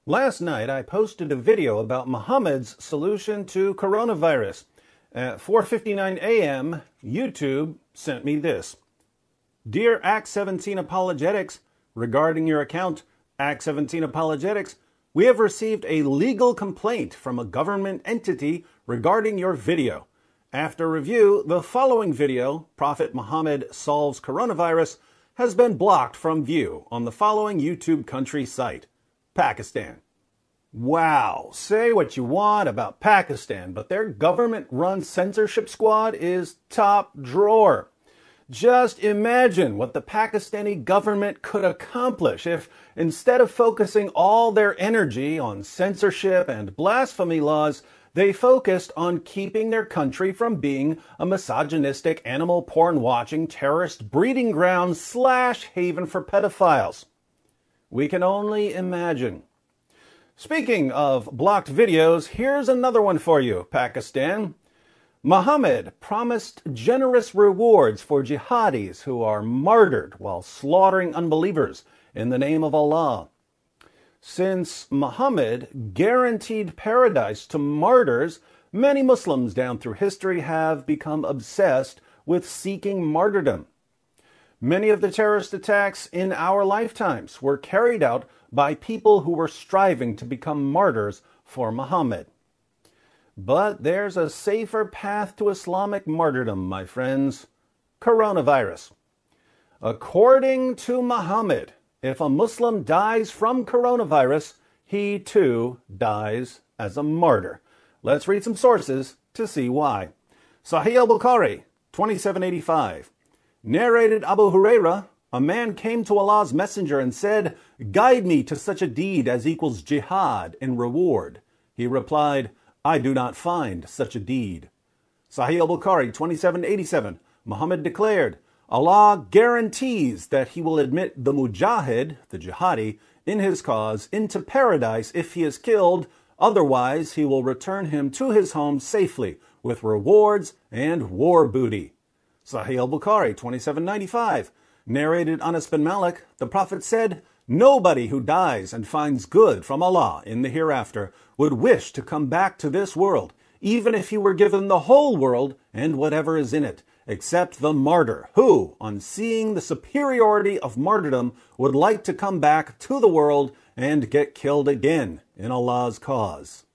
Last night, I posted a video about Muhammad's solution to coronavirus. At 4:59 a.m., YouTube sent me this. Dear Act 17 Apologetics, regarding your account, Act 17 Apologetics, we have received a legal complaint from a government entity regarding your video. After review, the following video, Prophet Muhammad Solves Coronavirus, has been blocked from view on the following YouTube country site, Pakistan. Wow, say what you want about Pakistan, but their government-run censorship squad is top drawer. Just imagine what the Pakistani government could accomplish if, instead of focusing all their energy on censorship and blasphemy laws, they focused on keeping their country from being a misogynistic, animal porn-watching, terrorist breeding ground / haven for pedophiles. We can only imagine. Speaking of blocked videos, here's another one for you, Pakistan. Muhammad promised generous rewards for jihadis who are martyred while slaughtering unbelievers in the name of Allah. Since Muhammad guaranteed paradise to martyrs, many Muslims down through history have become obsessed with seeking martyrdom. Many of the terrorist attacks in our lifetimes were carried out by people who were striving to become martyrs for Muhammad. But there's a safer path to Islamic martyrdom, my friends. Coronavirus. According to Muhammad, if a Muslim dies from coronavirus, he too dies as a martyr. Let's read some sources to see why. Sahih al-Bukhari, 2785. Narrated Abu Huraira, a man came to Allah's messenger and said, "Guide me to such a deed as equals jihad in reward." He replied, "I do not find such a deed." Sahih al-Bukhari, 2787. Muhammad declared, Allah guarantees that he will admit the mujahid, the jihadi, in his cause into paradise if he is killed. Otherwise, he will return him to his home safely with rewards and war booty. Sahih al-Bukhari, 2795. Narrated Anas bin Malik, the Prophet said, "Nobody who dies and finds good from Allah in the hereafter would wish to come back to this world, even if he were given the whole world and whatever is in it, except the martyr, who, on seeing the superiority of martyrdom, would like to come back to the world and get killed again in Allah's cause."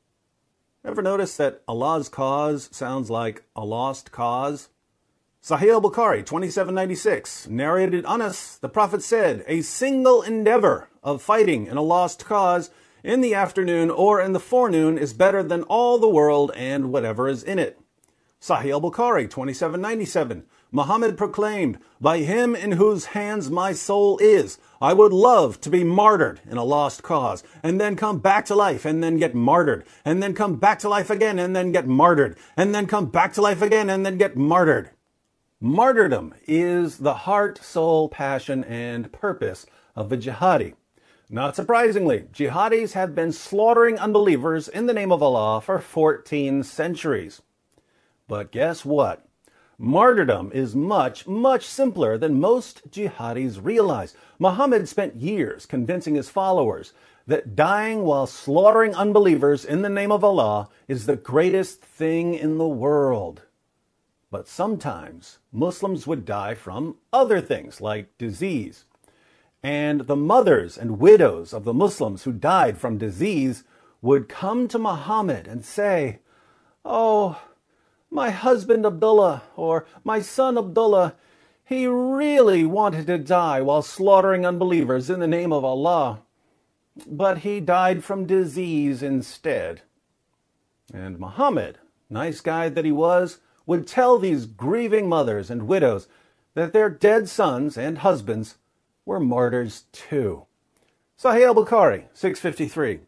Ever notice that Allah's cause sounds like a lost cause? Sahih al-Bukhari, 2796. Narrated Anas, the Prophet said, "A single endeavor of fighting in a lost cause in the afternoon or in the forenoon is better than all the world and whatever is in it." Sahih al-Bukhari, 2797. Muhammad proclaimed, "By him in whose hands my soul is, I would love to be martyred in a lost cause, and then come back to life and then get martyred, and then come back to life again and then get martyred, and then come back to life again and then get martyred." Martyrdom is the heart, soul, passion, and purpose of a jihadi. Not surprisingly, jihadis have been slaughtering unbelievers in the name of Allah for 14 centuries. But guess what? Martyrdom is much, much simpler than most jihadis realize. Muhammad spent years convincing his followers that dying while slaughtering unbelievers in the name of Allah is the greatest thing in the world. But sometimes Muslims would die from other things like disease. And the mothers and widows of the Muslims who died from disease would come to Muhammad and say, "Oh, my husband Abdullah, or my son Abdullah, he really wanted to die while slaughtering unbelievers in the name of Allah, but he died from disease instead." And Muhammad, nice guy that he was, would tell these grieving mothers and widows that their dead sons and husbands were martyrs too. Sahih al-Bukhari, 653.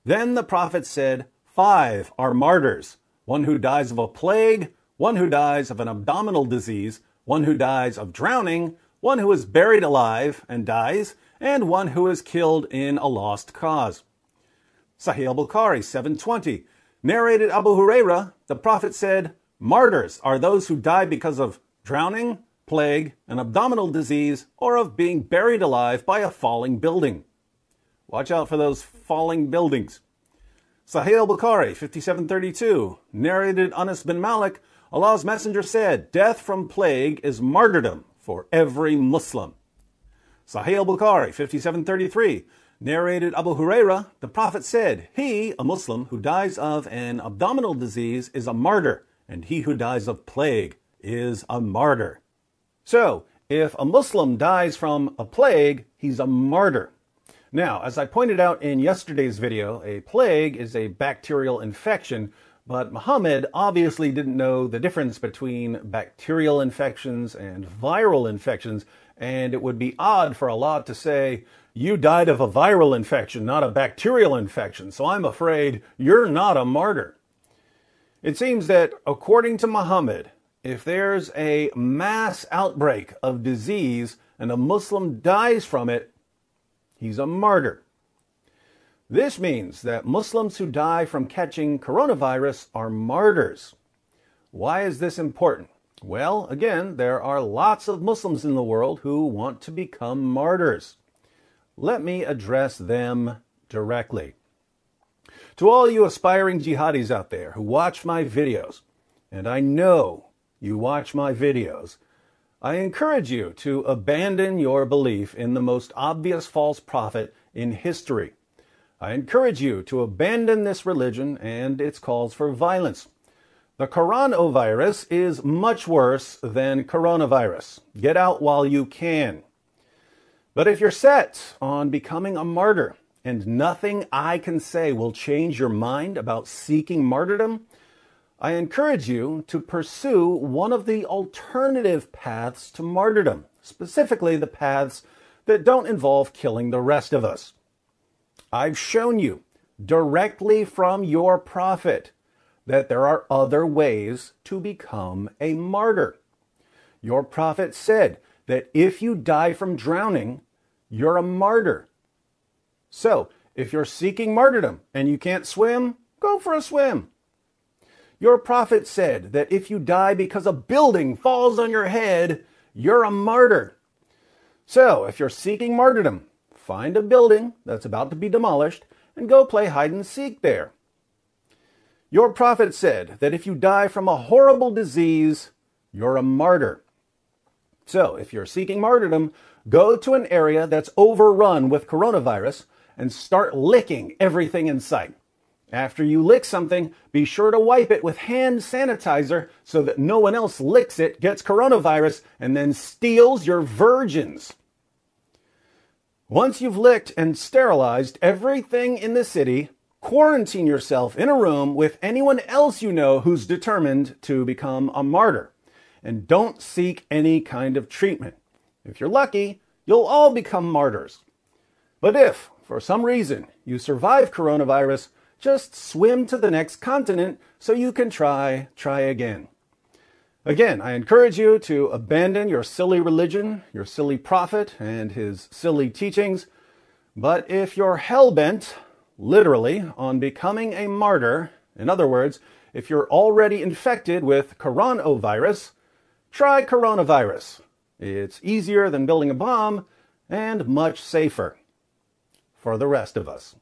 Then the Prophet said, 5 are martyrs: one who dies of a plague, one who dies of an abdominal disease, one who dies of drowning, one who is buried alive and dies, and one who is killed in a lost cause. Sahih al-Bukhari, 720. Narrated Abu Huraira, the Prophet said, "Martyrs are those who die because of drowning, plague, an abdominal disease, or of being buried alive by a falling building." Watch out for those falling buildings. Sahih al-Bukhari, 5732, narrated Anas bin Malik, Allah's Messenger said, death from plague is martyrdom for every Muslim. Sahih al-Bukhari, 5733, narrated Abu Huraira, the Prophet said, he, a Muslim, who dies of an abdominal disease is a martyr, and he who dies of plague is a martyr. So, if a Muslim dies from a plague, he's a martyr. Now, as I pointed out in yesterday's video, a plague is a bacterial infection, but Muhammad obviously didn't know the difference between bacterial infections and viral infections, and it would be odd for Allah to say, you died of a viral infection, not a bacterial infection, so I'm afraid you're not a martyr. It seems that, according to Muhammad, if there's a mass outbreak of disease and a Muslim dies from it, he's a martyr. This means that Muslims who die from catching coronavirus are martyrs. Why is this important? Well, again, there are lots of Muslims in the world who want to become martyrs. Let me address them directly. To all you aspiring jihadis out there who watch my videos, and I know you watch my videos, I encourage you to abandon your belief in the most obvious false prophet in history. I encourage you to abandon this religion and its calls for violence. The coronavirus is much worse than coronavirus. Get out while you can. But if you're set on becoming a martyr and nothing I can say will change your mind about seeking martyrdom, I encourage you to pursue one of the alternative paths to martyrdom, specifically the paths that don't involve killing the rest of us. I've shown you directly from your prophet that there are other ways to become a martyr. Your prophet said that if you die from drowning, you're a martyr. So, if you're seeking martyrdom and you can't swim, go for a swim. Your prophet said that if you die because a building falls on your head, you're a martyr. So, if you're seeking martyrdom, find a building that's about to be demolished and go play hide and seek there. Your prophet said that if you die from a horrible disease, you're a martyr. So, if you're seeking martyrdom, go to an area that's overrun with coronavirus and start licking everything in sight. After you lick something, be sure to wipe it with hand sanitizer so that no one else licks it, gets coronavirus, and then steals your virgins. Once you've licked and sterilized everything in the city, quarantine yourself in a room with anyone else you know who's determined to become a martyr. And don't seek any kind of treatment. If you're lucky, you'll all become martyrs. But if, for some reason, you survive coronavirus, just swim to the next continent so you can try again. Again, I encourage you to abandon your silly religion, your silly prophet, and his silly teachings. But if you're hell-bent, literally, on becoming a martyr, in other words, if you're already infected with coronavirus, try coronavirus. It's easier than building a bomb and much safer for the rest of us.